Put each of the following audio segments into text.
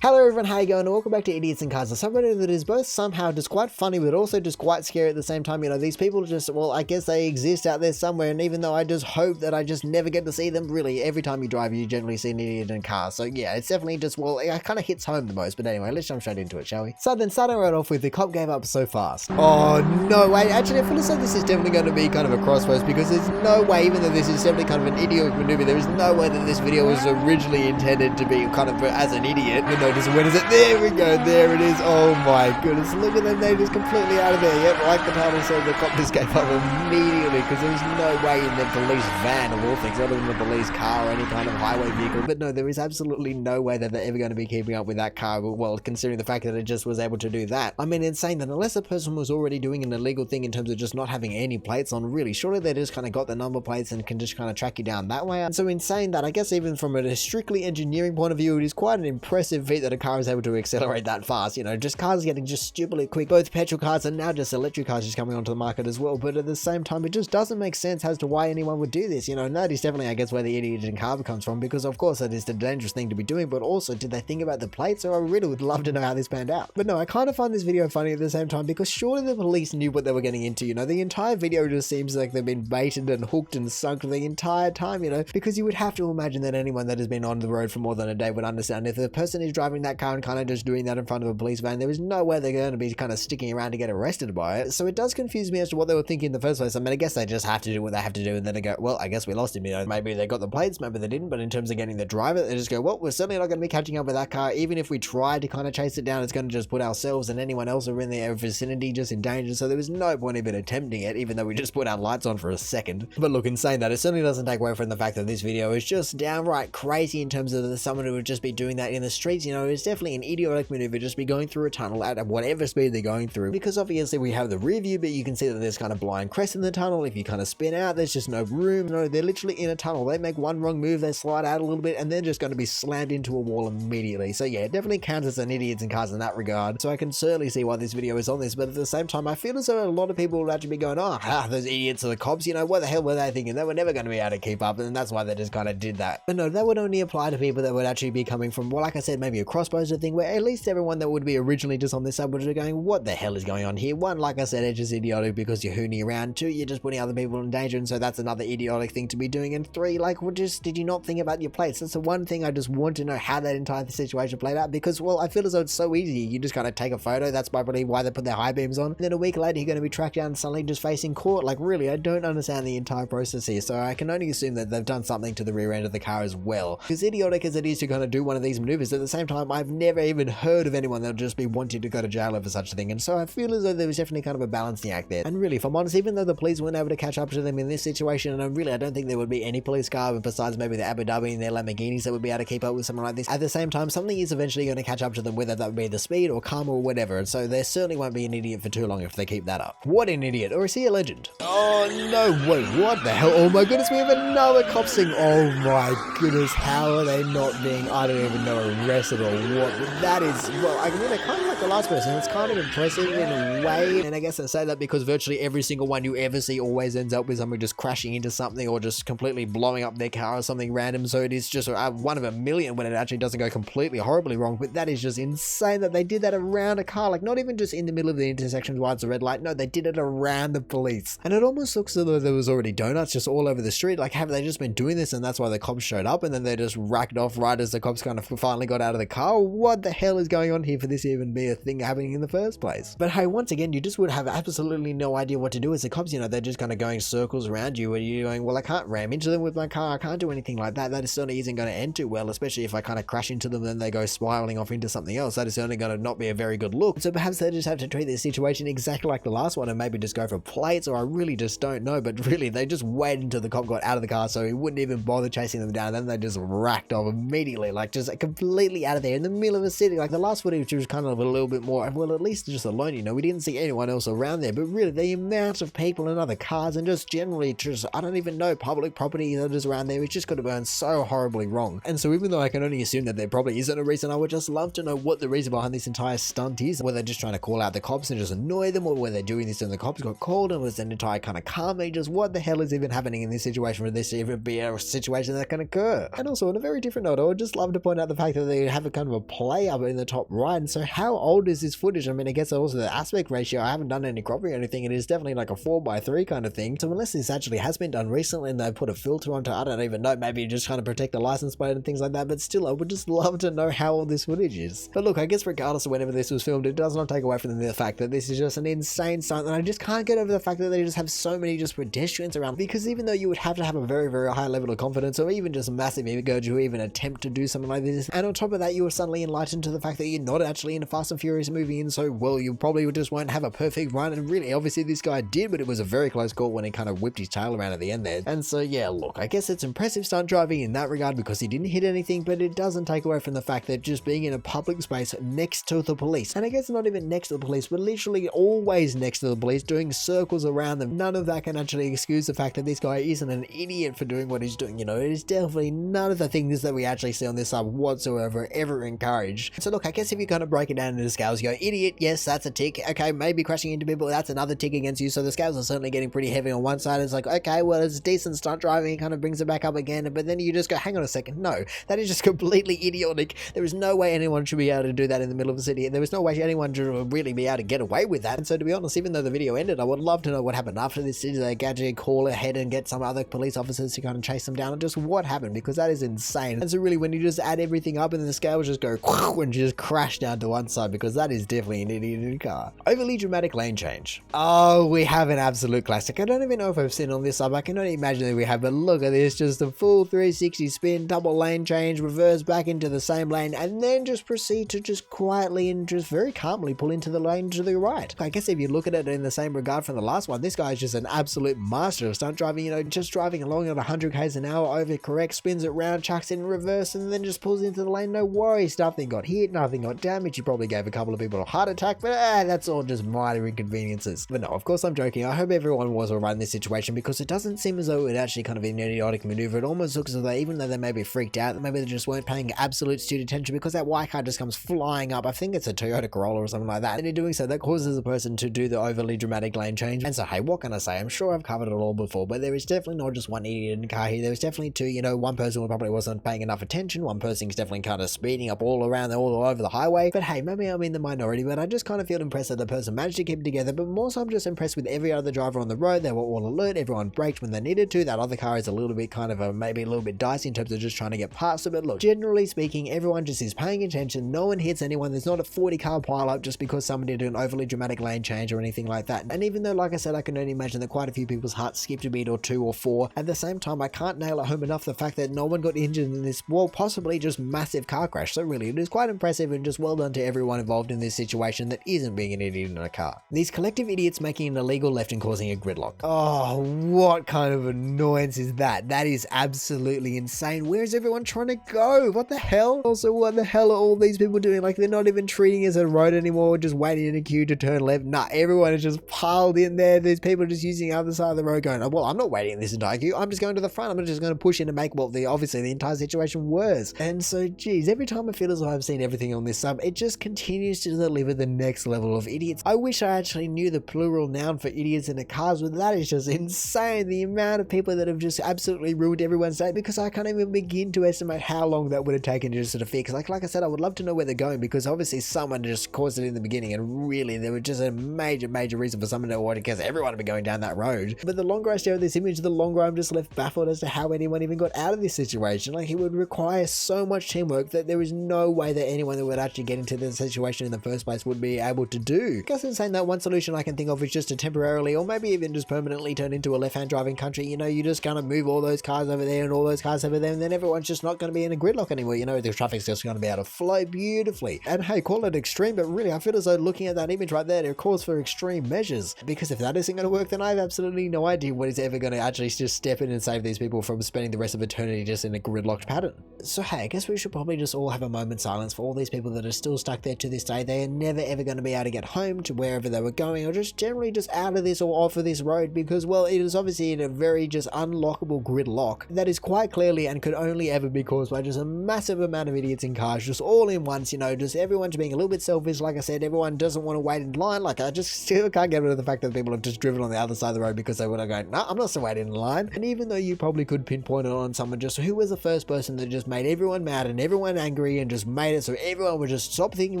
Hello everyone, how you going? And welcome back to Idiots and Cars, a subreddit that is both somehow just quite funny but also just quite scary at the same time. You know, these people just, well, I guess they exist out there somewhere, and even though I just hope that I just never get to see them, really, every time you drive you generally see an idiot in a car. So yeah, it's definitely just, well, it kind of hits home the most. But anyway, let's jump straight into it, shall we? So then starting right off with the cop gave up so fast. Oh no, wait, actually I feel as though this is definitely going to be kind of a crossroads, because there's no way, even though this is definitely kind of an idiot maneuver, there is no way that this video was originally intended to be kind of as an idiot. But notice, when is it? There we go, there it is. Oh my goodness, look at them, they're just completely out of there. Yep, like the title said, the cop just gave up immediately, because there's no way in the police van, of all things, other than the police car or any kind of highway vehicle. But no, there is absolutely no way that they're ever going to be keeping up with that car. Well, considering the fact that it just was able to do that. I mean, it's saying that unless a person was already doing an illegal thing in terms of just not having any plates on, really, surely they just kind of got the number plates and can just kind of track you down that way. And so in saying that, I guess even from a strictly engineering point of view, it is quite an impressive feat that a car is able to accelerate that fast. You know, just cars getting just stupidly quick. Both petrol cars and now just electric cars just coming onto the market as well. But at the same time, it just doesn't make sense as to why anyone would do this. You know, and that is definitely, I guess, where the idiot in car comes from, because of course that is the dangerous thing to be doing, but also, did they think about the plates? So I really would love to know how this panned out. But no, I kind of find this video funny at the same time, because surely the police knew what they were getting into. You know, the entire video just seems like they've been baited and hooked and sunk the entire time, you know, because you would have to imagine that anyone that has been on the road for more than a day would understand if the person is driving that car and kind of just doing that in front of a police van, there is no way they're going to be kind of sticking around to get arrested by it. So it does confuse me as to what they were thinking in the first place. I mean, I guess they just have to do what they have to do, and then they go, well, I guess we lost him. You know, maybe they got the plates, maybe they didn't, but in terms of getting the driver, they just go, well, we're certainly not going to be catching up with that car. Even if we try to kind of chase it down, it's going to just put ourselves and anyone else who are in the vicinity just in danger. So there was no point even attempting it, even though we just put our lights on for a second. But look, in saying that, it certainly doesn't take away from the fact that this video is just downright crazy in terms of someone who would just be doing that in the streets. You know, it's definitely an idiotic maneuver, just be going through a tunnel at whatever speed they're going through, because obviously we have the rear view, but you can see that there's kind of blind crest in the tunnel. If you kind of spin out, there's just no room. No, they're literally in a tunnel. They make one wrong move, they slide out a little bit, and they're just going to be slammed into a wall immediately. So yeah, it definitely counts as an idiots in cars in that regard. So I can certainly see why this video is on this, but at the same time, I feel as though a lot of people would actually be going, oh, those idiots are the cops. You know, what the hell were they thinking? They were never going to be able to keep up, and that's why they just kind of did that. But no, that would only apply to people that would actually be coming from, well, like I said, maybe a cross-poster thing, where at least everyone that would be originally just on this side would be going, what the hell is going on here? One, like I said, it's just idiotic because you're hooning around. Two, you're just putting other people in danger, and so that's another idiotic thing to be doing. And three, like, well, just, did you not think about your plates? That's the one thing I just want to know, how that entire situation played out, because, well, I feel as though it's so easy. You just kind of take a photo. That's probably why they put their high beams on. And then a week later, you're going to be tracked down and suddenly just facing court. Like, really, I don't understand the entire process here. So I can only assume that they've done something to the rear end of the car as well. As idiotic as it is to kind of do one of these maneuvers, at the same time, I've never even heard of anyone that'll just be wanting to go to jail over such a thing. And so I feel as though there was definitely kind of a balancing act there. And really, if I'm honest, even though the police weren't able to catch up to them in this situation, and I don't think there would be any police car besides maybe the Abu Dhabi and their Lamborghinis that would be able to keep up with someone like this. At the same time, something is eventually going to catch up to them, whether that would be the speed or karma or whatever. And so there certainly won't be an idiot for too long if they keep that up. What an idiot. Or is he a legend? Oh no, wait, what the hell? Oh my goodness, we have another cop saying, oh my goodness, how are they not being, I don't even know, arrested or what? That is, well, I mean, they're kind of like the last person. It's kind of impressive in a way. And I guess I say that because virtually every single one you ever see always ends up with someone just crashing into something or just completely blowing up their car or something random. So it is just one of a million when it actually doesn't go completely horribly wrong. But that is just insane that they did that around a car. Like, not even just in the middle of the intersection while it's a red light. No, they did it around the police. And it almost looks as though there was already donuts just all over the street. Like, have they just been doing this and that's why the cops showed up and then they just racked off right as the cops kind of finally got out of the car? What the hell is going on here for this to even be a thing happening in the first place? But hey, once again, you just would have absolutely no idea what to do as the cops. You know, they're just kind of going circles around you and you're going, well, I can't ram into them with my car. I can't do anything like that. That certainly isn't going to end too well, especially if I kind of crash into them and they go spiraling off into something else. That is certainly going to not be a very good look. So perhaps they just have to treat this situation exactly like the last one and maybe just go for plates, or I really just don't know. But really, they just waited until the cop got out of the car so he wouldn't even bother chasing them down. Then they just racked off immediately, like just completely out of there in the middle of a city. Like the last footage was kind of a little bit more, well, at least just alone, you know, we didn't see anyone else around there. But really, the amount of people and other cars and just generally just, I don't even know, public property that is around there, it just could have gone so horribly wrong. And so even though I can only assume that there probably isn't a reason, I would just love to know what the reason behind this entire stunt is. Whether they're just trying to call out the cops and just annoy them, or whether they're doing this and the cops got called and was an entire kind of car meet. Just what the hell is even happening in this situation for this to even be a situation that can occur? And also, on a very different note, I would just love to point out the fact that they have a kind of a play up in the top right. And so how old is this footage? I mean, I guess also the aspect ratio, I haven't done any cropping or anything. It is definitely like a 4:3 kind of thing. So unless this actually has been done recently and they put a filter onto, I don't even know, maybe just kind of protect the license plate and things like that. But still, I would just love to know how old this footage is. But look, I guess regardless of whenever this was filmed, it does not take away from the fact that this is just an insane stunt, and I just can't get over the fact that they just have so many just pedestrians around, because even though you would have to have a very, very high level of confidence or even just a massive ego to even attempt to do something like this, and on top of that you were suddenly enlightened to the fact that you're not actually in a Fast and Furious movie, and so well you probably just won't have a perfect run, and really obviously this guy did, but it was a very close call when he kind of whipped his tail around at the end there. And so yeah, look, I guess it's impressive stunt driving in that regard because he didn't hit anything, but it doesn't take away from the fact that just being in a public space next to the police, and I guess not even next to the police, but literally always next to the police, doing circles around them, none of that can actually excuse the fact that this guy isn't an idiot for doing what he's doing. You know, it is definitely none of the things that we actually see on this sub whatsoever ever encouraged. So look, I guess if you kind of break it down into the scales, you go, idiot, yes, that's a tick. Okay, maybe crashing into people, that's another tick against you. So the scales are certainly getting pretty heavy on one side. It's like, okay, well, it's decent stunt driving, it kind of brings it back up again, but then you just go, hang on a second, no, that is just completely idiotic. There is no way anyone should be able to do that in the middle of the city. There was no way anyone should really be able to get away with that. And so to be honest, even though the video ended, I would love to know what happened after this. Did they actually call ahead and get some other police officers to kind of chase them down, and just what happened? Because that is insane. And so really, when you just add everything up and then the scales just go and just crash down to one side, because that is definitely an idiot in a car. Overly dramatic lane change. Oh, we have an absolute classic. I don't even know if I've seen it on this sub. I can only imagine that we have, but look at this, just a full 360 spin, double lane change, reverse back into the same lane, and then just proceed to just quietly and just very calmly pull into the lane to the right. I guess if you look at it in the same regard from the last one, this guy is just an absolute master of stunt driving, you know, just driving along at 100 k's an hour, overcorrects, spins it round, chucks it in reverse, and then just pulls into the lane. No worries, nothing got hit, nothing got damaged. You probably gave a couple of people a heart attack, but that's all just minor inconveniences. But no, of course I'm joking. I hope everyone was alright in this situation, because it doesn't seem as though it actually kind of an idiotic maneuver. It almost looks as though even though they may be freaked out, maybe they just weren't paying absolute student attention, because that white car just comes flying up. I think it's a Toyota Corolla or something like that, and in doing so that causes the person to do the overly dramatic lane change. And so hey, what can I say? I'm sure I've covered it all before, but there is definitely not just one idiot in the car here. There was definitely two. You know, one person probably wasn't paying enough attention, one person's definitely kind of speeding up all around, all over the highway. But hey, maybe I'm in the minority, but I just kind of feel impressed that the person managed to keep it together. But more so, I'm just impressed with every other driver on the road. They were all alert, everyone braked when they needed to. That other car is a little bit kind of maybe a little bit dicey in terms of just trying to get past it, but look, generally speaking, everyone just is paying attention. No one hits anyone. There's not a 40 car pile up just because somebody did an overly dramatic lane change or anything like that. And even though, like I said, I can only imagine that quite a few people's hearts skipped a beat or two or four, at the same time I can't nail it home enough the fact that no one got injured in this, well, possibly just massive car crash. So really, it is quite impressive, and just well done to everyone involved in this situation that isn't being an idiot in a car. These collective idiots making an illegal left and causing a gridlock. Oh, what kind of annoyance is that? That is absolutely insane. Where is everyone trying to go? What the hell? Also, what the hell are all these people doing? Like, they're not even treating it as a road anymore, just waiting in a queue to turn left. Nah, everyone is just piled in there. There's people just using the other side of the road going, oh, well, I'm not waiting in this entire queue. I'm just going to the front. I'm just going to push in and make, well, obviously the entire situation worse. And so, geez, every time I feel as though I've seen everything on this sub, it just continues to deliver the next level of idiots. I wish I actually knew the plural noun for idiots in the cars, but that is just insane. The amount of people that have just absolutely ruined everyone's day, because I can't even begin to estimate how long that would have taken to just sort of fix. Like I said, I would love to know where they're going, because obviously someone just caused it in the beginning, and really there was just a major reason for someone to want to guess everyone would be going down that road. But the longer I stare at this image, the longer I'm just left baffled as to how anyone even got out of this situation. Like, it would require so much teamwork that there is no way that anyone that would actually get into this situation in the first place would be able to do. I guess in saying that, one solution I can think of is just to temporarily, or maybe even just permanently, turn into a left-hand driving country. You know, you just kind of move all those cars over there and all those cars over there, and then everyone's just not going to be in a gridlock anymore. You know, the traffic's just going to be able to flow beautifully. And hey, call it extreme, but really I feel as though looking at that image right there, it calls for extreme measures, because if that isn't going to work, then I have absolutely no idea what is ever going to actually just step in and save these people from spending the rest of eternity just in a gridlocked pattern. So hey, I guess we should probably just all have a moment's silence for all these people that are still stuck there to this day. They are never ever going to be able to get home to wherever they were going, or just generally just out of this or off of this road, because, well, it is obviously in a very just unlockable gridlock that is quite clearly and could only ever be caused by just a massive amount of idiots in cars just all in once. You know, just everyone's being a little bit selfish. Like I said, everyone doesn't want to wait in line. Like, I just still can't get rid of the fact that people have just driven on the other side of the road because they would have gone, no, I'm not still waiting in line. And even though you probably could pinpoint it on someone, just who was the first person that just made everyone mad and everyone angry angry and just made it so everyone would just stop thinking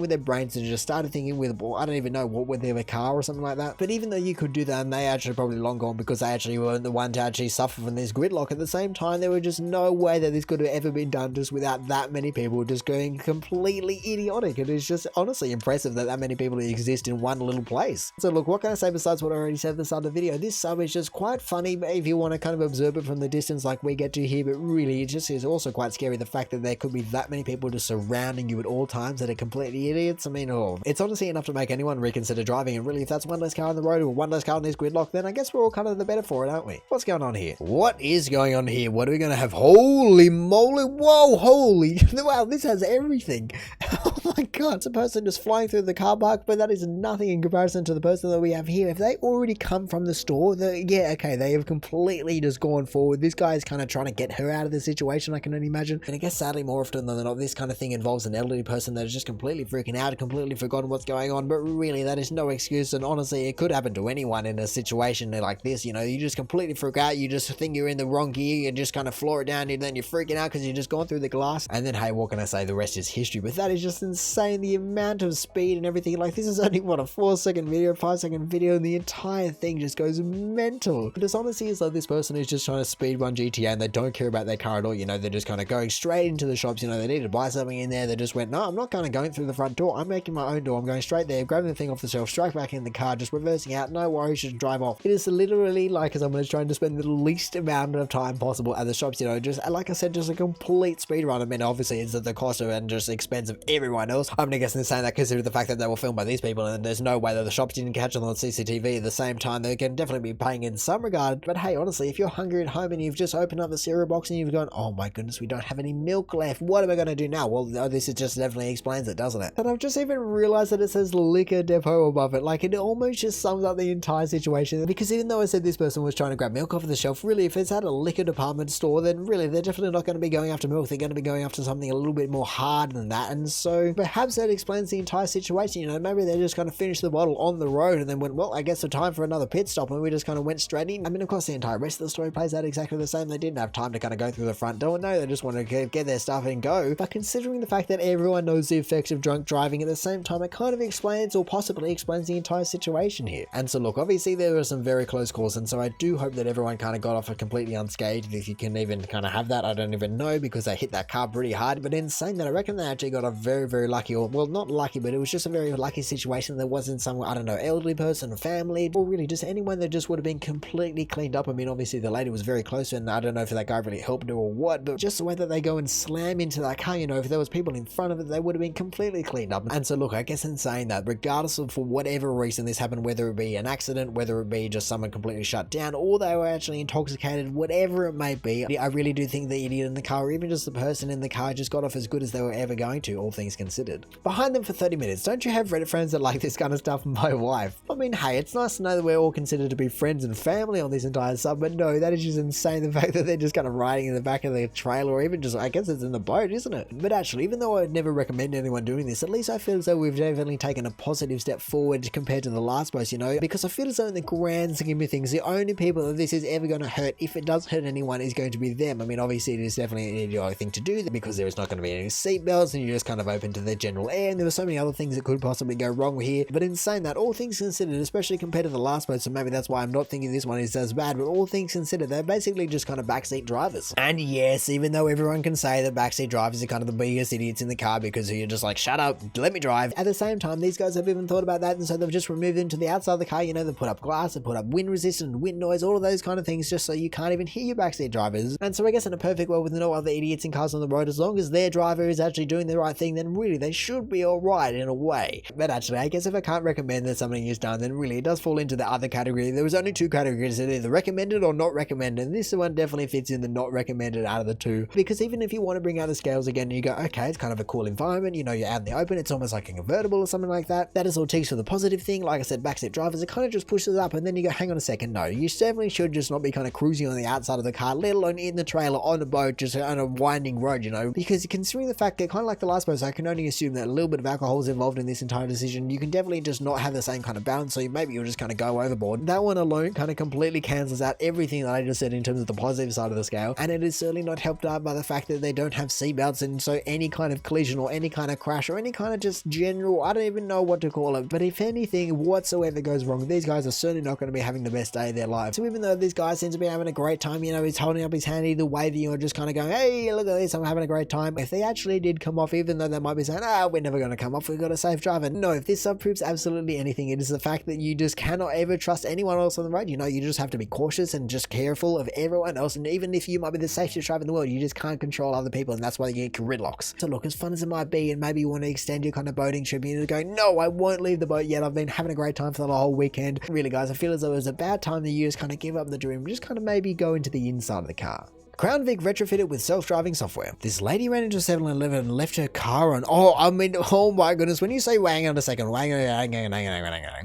with their brains and just started thinking with, well, I don't even know, what would they have, a car or something like that. But even though you could do that, and they actually probably long gone because they actually weren't the one to actually suffer from this gridlock, at the same time there was just no way that this could have ever been done just without that many people just going completely idiotic. It is just honestly impressive that that many people exist in one little place. So look, what can I say besides what I already said at the start of the video? This sub is just quite funny if you want to kind of observe it from the distance like we get to here, but really it just is also quite scary, the fact that there could be that many people just surrounding you at all times that are completely idiots. I mean, it's honestly enough to make anyone reconsider driving, and really if that's one less car on the road or one less car on this gridlock, then I guess we're all kind of the better for it, aren't we? What's going on here? What is going on here? What are we going to have? Holy moly, whoa, holy, wow, this has everything. Oh my god, it's a person just flying through the car park, but that is nothing in comparison to the person that we have here. If they already come from the store, yeah, okay, they have completely just gone forward. This guy is kind of trying to get her out of the situation, I can only imagine. And I guess sadly more often than not, this kind of thing involves an elderly person that is just completely freaking out, completely forgotten what's going on, but really that is no excuse. And honestly, it could happen to anyone in a situation like this, you know, you just completely freak out, you just think you're in the wrong gear, you just kind of floor it down, and then you're freaking out because you're just gone through the glass, and then hey, what can I say, the rest is history. But that is just insane, the amount of speed and everything. Like, this is only what, a 4-second video, 5-second video, and the entire thing just goes mental. But it's honestly as though this person is just trying to speed run GTA and they don't care about their car at all, you know, they're just kind of going straight into the shops, you know, they need to buy something in there, they just went, no, I'm not kind of going through the front door, I'm making my own door, I'm going straight there, grabbing the thing off the shelf, straight back in the car, just reversing out, no worries, just drive off. It is literally like someone is trying to spend the least amount of time possible at the shops, you know, just like I said, just a complete speed run. I mean, obviously it's at the cost of and just expense of everyone else. I'm gonna guess they're saying that considering the fact that they were filmed by these people, and there's no way that the shops didn't catch them on CCTV at the same time. They can definitely be paying in some regard. But hey, honestly, if you're hungry at home and you've just opened up the cereal box and you've gone, oh my goodness, we don't have any milk left, what am I gonna do now? Well, this is just definitely explains it, doesn't it? And I've just even realized that it says liquor depot above it. Like, it almost just sums up the entire situation, because even though I said this person was trying to grab milk off of the shelf, really if it's at a liquor department store, then really they're definitely not going to be going after milk, they're going to be going after something a little bit more hard than that. And so perhaps that explains the entire situation, you know, maybe they just kind of finished the bottle on the road and then went, well, I guess it's time for another pit stop, and we just kind of went straight in. I mean, of course the entire rest of the story plays out exactly the same. They didn't have time to kind of go through the front door, no, they just wanted to get their stuff and go. But considering the fact that everyone knows the effects of drunk driving, at the same time it kind of explains, or possibly explains, the entire situation here. And so look, obviously there were some very close calls, and so I do hope that everyone kind of got off it completely unscathed, if you can even kind of have that. I don't even know, because they hit that car pretty hard. But in saying that, I reckon they actually got a very, very lucky, or well, not lucky, but it was just a very lucky situation. There wasn't some, I don't know, elderly person or family, or really just anyone that just would have been completely cleaned up. I mean, obviously the lady was very close, and I don't know if that guy really helped her or what, but just the way that they go and slam into that car, you know, if there was people in front of it, they would have been completely cleaned up. And so look, I guess in saying that, regardless of for whatever reason this happened, whether it be an accident, whether it be just someone completely shut down, or they were actually intoxicated, whatever it may be, I really do think the idiot in the car, or even just the person in the car, just got off as good as they were ever going to, all things considered. Behind them for 30 minutes. Don't you have Reddit friends that like this kind of stuff? My wife. I mean, hey, it's nice to know that we're all considered to be friends and family on this entire sub, but no, that is just insane, the fact that they're just kind of riding in the back of the trailer, or even just, I guess it's in the boat, isn't it? But actually, even though I would never recommend anyone doing this, at least I feel as though we've definitely taken a positive step forward compared to the last post, you know, because I feel as though in the grand scheme of things, the only people that this is ever going to hurt, if it does hurt anyone, is going to be them. I mean, obviously it is definitely an idiotic thing to do, because there is not going to be any seatbelts, and you're just kind of open to the general air, and there were so many other things that could possibly go wrong here. But in saying that, all things considered, especially compared to the last post, so maybe that's why I'm not thinking this one is as bad, but all things considered, they're basically just kind of backseat drivers. And yes, even though everyone can say that backseat drivers are kind of the biggest idiots in the car, because you're just like, shut up, let me drive. At the same time, these guys have even thought about that, and so they've just removed them to the outside of the car, you know, they put up glass, they put up wind resistant, wind noise, all of those kind of things, just so you can't even hear your backseat drivers. And so I guess in a perfect world, with no other idiots in cars on the road, as long as their driver is actually doing the right thing, then really they should be alright in a way. But actually, I guess if I can't recommend that something is done, then really it does fall into the other category. There was only two categories, either recommended or not recommended, and this one definitely fits in the not recommended out of the two, because even if you want to bring out the scales again, you go, okay, it's kind of a cool environment, you know, you're out in the open, it's almost like a convertible or something like that. That is all ticks for the positive thing. Like I said, backseat drivers, it kind of just pushes up, and then you go, hang on a second, no, you definitely should just not be kind of cruising on the outside of the car, let alone in the trailer, on a boat, just on a winding road, you know, because considering the fact that, kind of like the last post, I can only assume that a little bit of alcohol is involved in this entire decision. You can definitely just not have the same kind of balance, so maybe you'll just kind of go overboard. That one alone kind of completely cancels out everything that I just said in terms of the positive side of the scale, and it is certainly not helped out by the fact that they don't have seatbelts, and so any kind of collision or any kind of crash or any kind of just general, I don't even know what to call it, but if anything whatsoever goes wrong, these guys are certainly not going to be having the best day of their life. So even though this guy seems to be having a great time, you know, he's holding up his hand either waving or just kind of going, hey, look at this, I'm having a great time. If they actually did come off, even though they might be saying, we're never going to come off, we've got a safe driver. No, if this sub proves absolutely anything, it is the fact that you just cannot ever trust anyone else on the road. You know, you just have to be cautious and just careful of everyone else. And even if you might be the safest driver in the world, you just can't control other people, and that's why you get gridlocks. So look, as fun as it might be, and maybe you want to extend your kind of boating trip, you're going, no, I won't leave the boat yet. I've been having a great time for the whole weekend. Really, guys, I feel as though it was about time that you just kind of give up the dream, just kind of maybe go into the inside of the car. Crown Vic retrofitted with self-driving software. This lady ran into a 7-Eleven and left her car on. Oh my goodness. When you say hang on a second,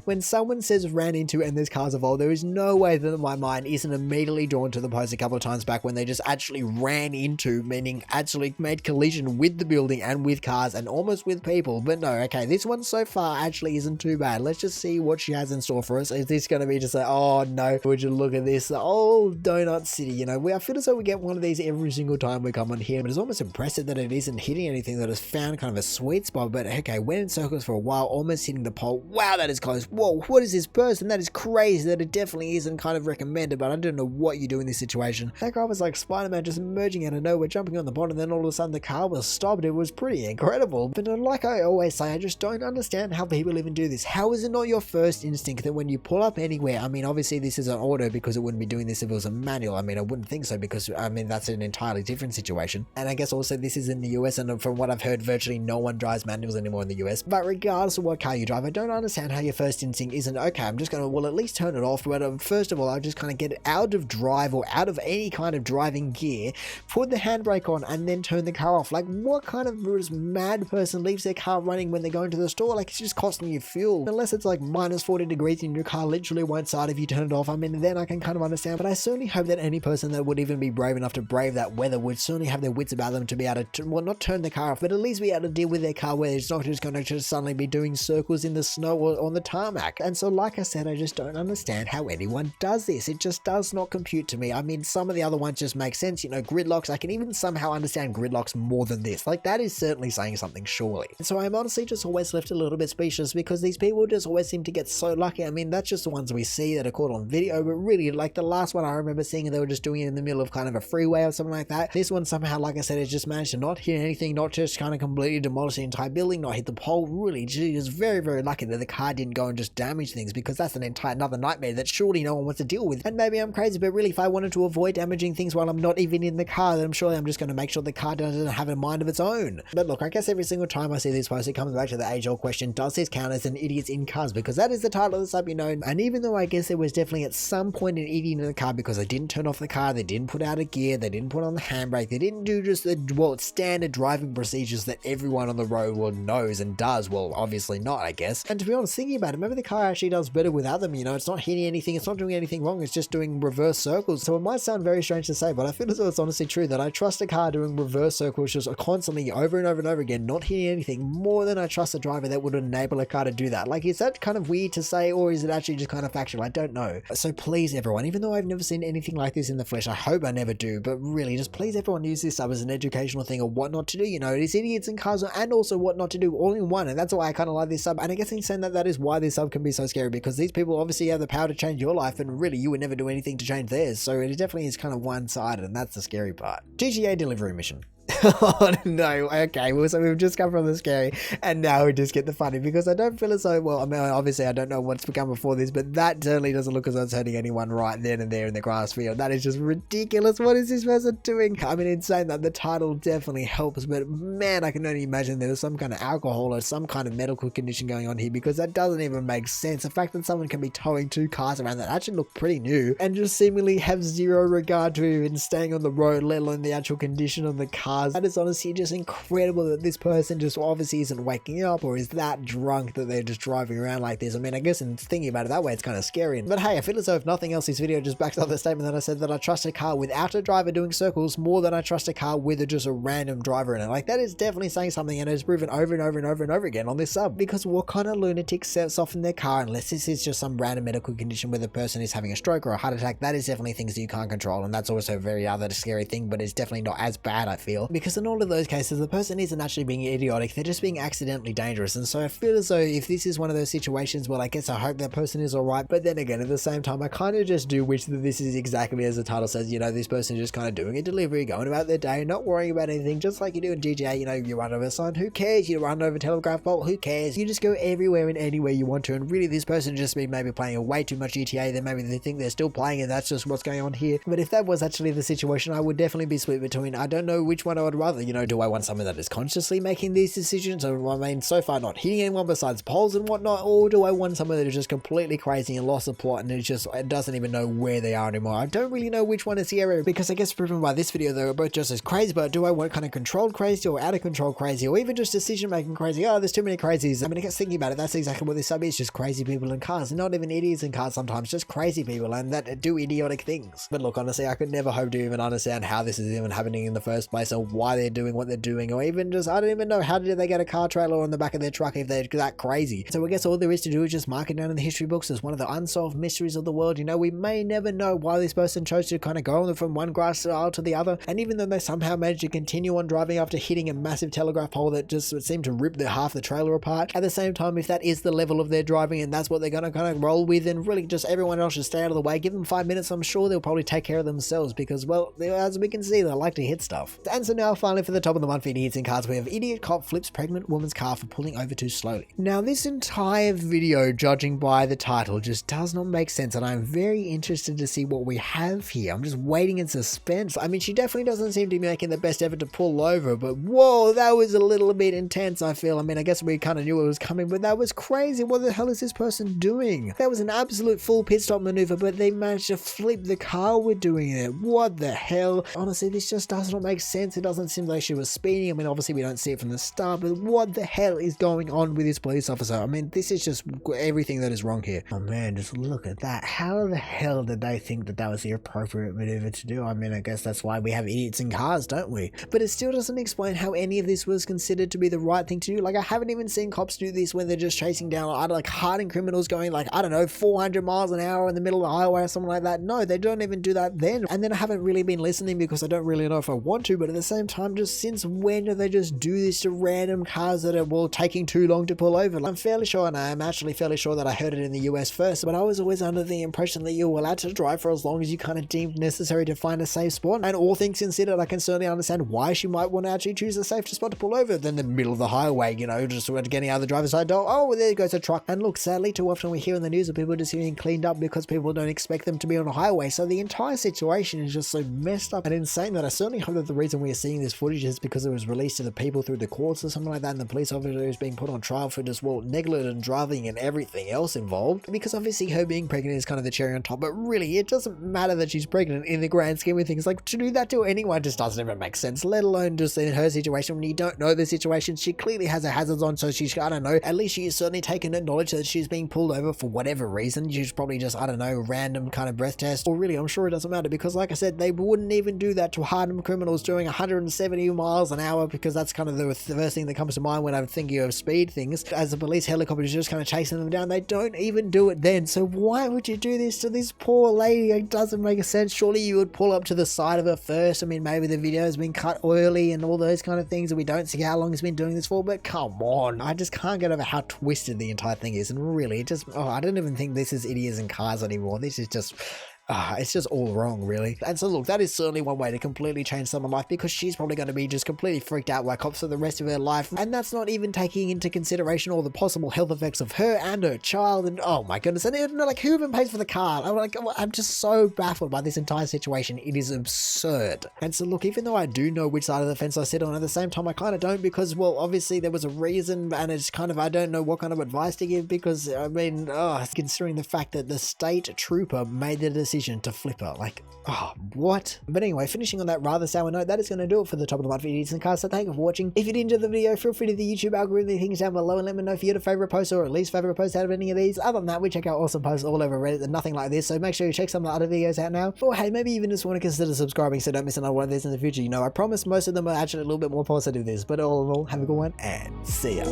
when someone says ran into and there's cars involved, there is no way that my mind isn't immediately drawn to the post a couple of times back when they just actually ran into, meaning actually made collision with the building and with cars and almost with people. But no, okay, this one so far actually isn't too bad. Let's just see what she has in store for us. Is this going to be just like, oh no, would you look at this? Oh, Donut City, you know, I feel as though we get one of these every single time we come on here, but it's almost impressive that it isn't hitting anything, that has found kind of a sweet spot. But okay, went in circles for a while, almost hitting the pole. Wow, that is close. Whoa, what is this person? That is crazy. That it definitely isn't kind of recommended, but I don't know what you do in this situation. That guy was like Spider-Man, just emerging out of nowhere, jumping on the bottom, and then all of a sudden the car was stopped. It was pretty incredible. But like I always say, I just don't understand how people even do this. How is it not your first instinct that when you pull up anywhere, I mean, obviously this is an auto because it wouldn't be doing this if it was a manual. I mean, I wouldn't think so, because I mean, that's an entirely different situation. And I guess also this is in the US, and from what I've heard, virtually no one drives manuals anymore in the US. But regardless of what car you drive, I don't understand how your first instinct isn't, okay, I'm just going to, well, at least turn it off. But first of all, I'll just kind of get it out of drive or out of any kind of driving gear, put the handbrake on, and then turn the car off. Like, what kind of mad person leaves their car running when they go into the store? Like, it's just costing you fuel. Unless it's like minus 40 degrees and your car literally won't start if you turn it off. I mean, then I can kind of understand. But I certainly hope that any person that would even be brave enough to brave that weather would certainly have their wits about them to be able to, well, not turn the car off, but at least be able to deal with their car where it's not just going to just suddenly be doing circles in the snow or on the tarmac. And so, like I said, I just don't understand how anyone does this. It just does not compute to me. I mean, some of the other ones just make sense. You know, gridlocks, I can even somehow understand gridlocks more than this. Like, that is certainly saying something, surely. And so I'm honestly just always left a little bit speechless, because these people just always seem to get so lucky. I mean, that's just the ones we see that are caught on video, but really, like the last one I remember seeing, they were just doing it in the middle of kind of a freeway or something like that. This one somehow, like I said, has just managed to not hit anything, not just kind of completely demolish the entire building, not hit the pole. Really, she is very, very lucky that the car didn't go and just damage things, because that's an entire another nightmare that surely no one wants to deal with. And maybe I'm crazy, but really, if I wanted to avoid damaging things while I'm not even in the car, then I'm surely I'm just going to make sure the car doesn't have a mind of its own. But look, I guess every single time I see this post, it comes back to the age-old question, does this count as an idiots in cars? Because that is the title of the sub, you know. And even though I guess there was definitely at some point an idiot in the car, because they didn't turn off the car, they didn't put out a gear, they didn't put on the handbrake, they didn't do just the, well, standard driving procedures that everyone on the road knows and does. Well, obviously not, I guess. And to be honest, thinking about it, maybe the car actually does better without them. You know, it's not hitting anything, it's not doing anything wrong, it's just doing reverse circles. So it might sound very strange to say, but I feel as though it's honestly true that I trust a car doing reverse circles just constantly over and over and over again, not hitting anything, more than I trust a driver that would enable a car to do that. Like, is that kind of weird to say, or is it actually just kind of factual? I don't know. So please, everyone, even though I've never seen anything like this in the flesh, I hope I never do, but really, just please, everyone, use this sub as an educational thing of what not to do. You know, it is idiots in cars and also what not to do all in one, and that's why I kind of like this sub. And I guess in saying that, that is why this sub can be so scary, because these people obviously have the power to change your life, and really, you would never do anything to change theirs. So it definitely is kind of one-sided, and that's the scary part. GTA delivery mission. Oh no, okay, well, so we've just come from the scary and now we just get the funny, because I don't feel as though, well, I mean, obviously I don't know what's become before this, but that certainly doesn't look as though it's hurting anyone right then and there in the grass field. That is just ridiculous. What is this person doing? I mean, in saying that, the title definitely helps, but man, I can only imagine there was some kind of alcohol or some kind of medical condition going on here, because that doesn't even make sense. The fact that someone can be towing two cars around that actually look pretty new and just seemingly have zero regard to even staying on the road, let alone the actual condition of the cars. That is honestly just incredible that this person just obviously isn't waking up or is that drunk that they're just driving around like this. I mean, I guess in thinking about it that way, it's kind of scary. But hey, I feel as though if nothing else, this video just backs up the statement that I said, that I trust a car without a driver doing circles more than I trust a car with just a random driver in it. Like, that is definitely saying something, and it's proven over and over and over and over again on this sub. Because what kind of lunatic sets off in their car, unless this is just some random medical condition where the person is having a stroke or a heart attack? That is definitely things that you can't control, and that's also a very other scary thing, but it's definitely not as bad, I feel. because in all of those cases, the person isn't actually being idiotic, they're just being accidentally dangerous. And so I feel as though if this is one of those situations, well, I guess I hope that person is alright, but then again, at the same time, I kind of just do wish that this is exactly as the title says, you know, this person just kind of doing a delivery, going about their day, not worrying about anything, just like you do in GTA. You know, you run over a sign, who cares? You run over a telegraph pole, who cares? You just go everywhere and anywhere you want to, and really this person just been maybe playing way too much GTA, then maybe they think they're still playing and that's just what's going on here. But if that was actually the situation, I would definitely be split between, I don't know which one I would rather, you know, do I want someone that is consciously making these decisions, or I mean, so far not hitting anyone besides poles and whatnot, or do I want someone that is just completely crazy and lost the plot and it doesn't even know where they are anymore? I don't really know which one is scarier, because I guess proven by this video they were both just as crazy, but do I want kind of controlled crazy or out of control crazy, or even just decision making crazy? Oh, there's too many crazies. I mean, I guess thinking about it, that's exactly what this sub is, just crazy people in cars, and not even idiots in cars sometimes, just crazy people and that do idiotic things. But look, honestly, I could never hope to even understand how this is even happening in the first place, or why they're doing what they're doing, or even just, I don't even know, how did they get a car trailer on the back of their truck if they're that crazy? So I guess all there is to do is just mark it down in the history books as one of the unsolved mysteries of the world. You know, we may never know why this person chose to kind of go from one grass aisle to the other, and even though they somehow managed to continue on driving after hitting a massive telegraph pole that just seemed to rip half the trailer apart, at the same time, if that is the level of their driving and that's what they're going to kind of roll with, then really just everyone else should stay out of the way, give them 5 minutes, I'm sure they'll probably take care of themselves, because, well, as we can see, they like to hit stuff. And so now finally for the top of the month for idiots in cars, we have idiot cop flips pregnant woman's car for pulling over too slowly. Now this entire video, judging by the title, just does not make sense, and I'm very interested to see what we have here. I'm just waiting in suspense. I mean, she definitely doesn't seem to be making the best effort to pull over, but whoa, that was a little bit intense, I feel. I mean, I guess we kind of knew it was coming, but that was crazy. What the hell is this person doing? That was an absolute full pit stop maneuver, but they managed to flip the car with doing it. What the hell? Honestly, this just does not make sense. It doesn't seem like she was speeding. I mean, obviously we don't see it from the start, but what the hell is going on with this police officer? I mean, this is just everything that is wrong here. Oh man, just look at that. How the hell did they think that that was the appropriate maneuver to do? I mean, I guess that's why we have idiots in cars, don't we? But it still doesn't explain how any of this was considered to be the right thing to do. Like, I haven't even seen cops do this when they're just chasing down, like, hardened criminals going, like, I don't know, 400 miles an hour in the middle of the highway or something like that. No, they don't even do that then. And then I haven't really been listening because I don't really know if I want to, but at the same time, just since when do they just do this to random cars that are, well, taking too long to pull over? I'm fairly sure, and I'm actually fairly sure that I heard it in the US first, but I was always under the impression that you were allowed to drive for as long as you kind of deemed necessary to find a safe spot. And all things considered, I can certainly understand why she might want to actually choose a safer spot to pull over than the middle of the highway, you know, just getting out of the driver's side door. Oh, well, there goes a truck. And look, sadly, too often we hear in the news of people just getting cleaned up because people don't expect them to be on a highway. So the entire situation is just so messed up and insane that I certainly hope that the reason we are seeing this footage is because it was released to the people through the courts or something like that, and the police officer is being put on trial for just, well, negligent driving and everything else involved. Because obviously her being pregnant is kind of the cherry on top, but really it doesn't matter that she's pregnant in the grand scheme of things. Like, to do that to anyone just doesn't even make sense, let alone just in her situation when you don't know the situation. She clearly has her hazards on, so she's, I don't know, at least she is certainly taken acknowledge that she's being pulled over for whatever reason. She's probably just, I don't know, random kind of breath test, or really I'm sure it doesn't matter, because like I said, they wouldn't even do that to hardened criminals doing 170 miles an hour, because that's kind of the first thing that comes to mind when I'm thinking of speed things. As the police helicopter is just kind of chasing them down, they don't even do it then. So why would you do this to this poor lady? It doesn't make sense. Surely you would pull up to the side of her first. I mean, maybe the video has been cut early and all those kind of things, and we don't see how long he's been doing this for, but come on, I just can't get over how twisted the entire thing is. And really, it just, I don't even think this is idiots in cars anymore. This is just, it's just all wrong, really. And so look, that is certainly one way to completely change someone's life, because she's probably going to be just completely freaked out by cops for the rest of her life, and that's not even taking into consideration all the possible health effects of her and her child. And oh my goodness, and like, who even pays for the car? I'm just so baffled by this entire situation. It is absurd. And so look, even though I do know which side of the fence I sit on, at the same time I kind of don't, because, well, obviously there was a reason, and it's kind of, I don't know what kind of advice to give, because I mean, considering the fact that the state trooper made the decision to flip her, like, what? But anyway, finishing on that rather sour note, that is going to do it for the top of the month for idiots in cars. So thank you for watching. If you did enjoy the video, feel free to the YouTube algorithm things down below and let me know if you had a favorite post or at least favorite post out of any of these. Other than that, we check out awesome posts all over Reddit and nothing like this, so make sure you check some of the other videos out now. Or hey, maybe even just want to consider subscribing so don't miss another one of these in the future. You know, I promise most of them are actually a little bit more positive than this, but all in all, have a good one and see ya.